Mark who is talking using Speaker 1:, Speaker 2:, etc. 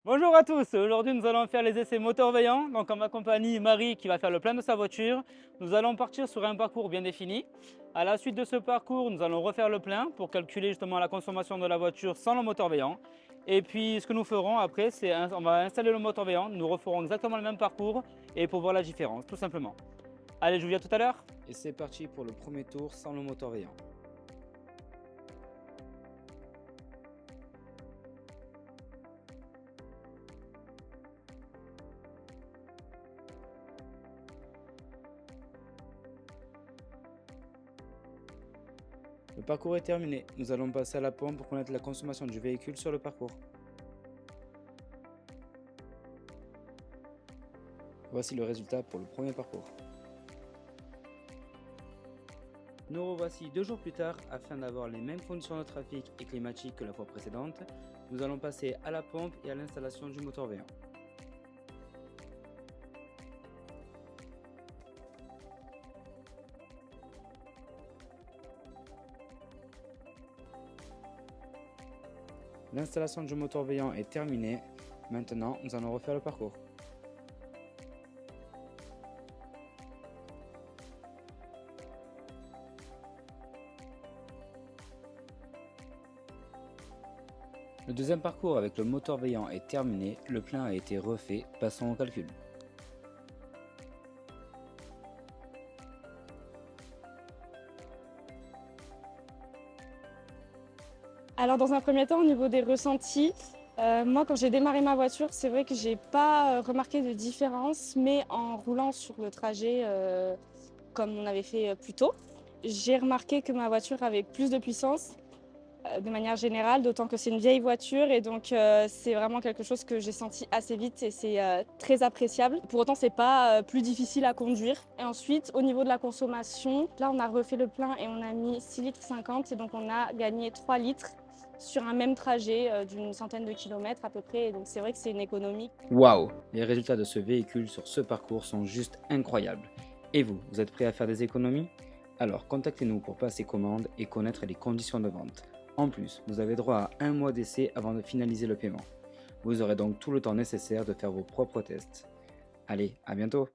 Speaker 1: Bonjour à tous, aujourd'hui nous allons faire les essais moteur veillant. Donc en ma compagnie Marie qui va faire le plein de sa voiture. Nous allons partir sur un parcours bien défini. À la suite de ce parcours, nous allons refaire le plein pour calculer justement la consommation de la voiture sans le moteur veillant. Et puis ce que nous ferons après, c'est on va installer le moteur veillant, nous referons exactement le même parcours et pour voir la différence, tout simplement. Allez, je vous dis à tout à l'heure.
Speaker 2: Et c'est parti pour le premier tour sans le moteur veillant. Le parcours est terminé. Nous allons passer à la pompe pour connaître la consommation du véhicule sur le parcours. Voici le résultat pour le premier parcours. Nous revoici 2 jours plus tard afin d'avoir les mêmes conditions de trafic et climatiques que la fois précédente. Nous allons passer à la pompe et à l'installation du moteur veillant. L'installation du moteur veillant est terminée. Maintenant, nous allons refaire le parcours. Le deuxième parcours avec le moteur veillant est terminé, le plein a été refait, passons au calcul.
Speaker 3: Alors dans un premier temps, au niveau des ressentis, moi quand j'ai démarré ma voiture, c'est vrai que j'ai pas remarqué de différence, mais en roulant sur le trajet comme on avait fait plus tôt, j'ai remarqué que ma voiture avait plus de puissance de manière générale, d'autant que c'est une vieille voiture et donc c'est vraiment quelque chose que j'ai senti assez vite et c'est très appréciable. Pour autant, c'est pas plus difficile à conduire. Et ensuite, au niveau de la consommation, là on a refait le plein et on a mis 6,50 litres et donc on a gagné 3 litres sur un même trajet d'une centaine de kilomètres à peu près. Et donc c'est vrai que c'est une économie.
Speaker 2: Waouh! Les résultats de ce véhicule sur ce parcours sont juste incroyables. Et vous, vous êtes prêt à faire des économies? Alors contactez-nous pour passer commande et connaître les conditions de vente. En plus, vous avez droit à 1 mois d'essai avant de finaliser le paiement. Vous aurez donc tout le temps nécessaire de faire vos propres tests. Allez, à bientôt!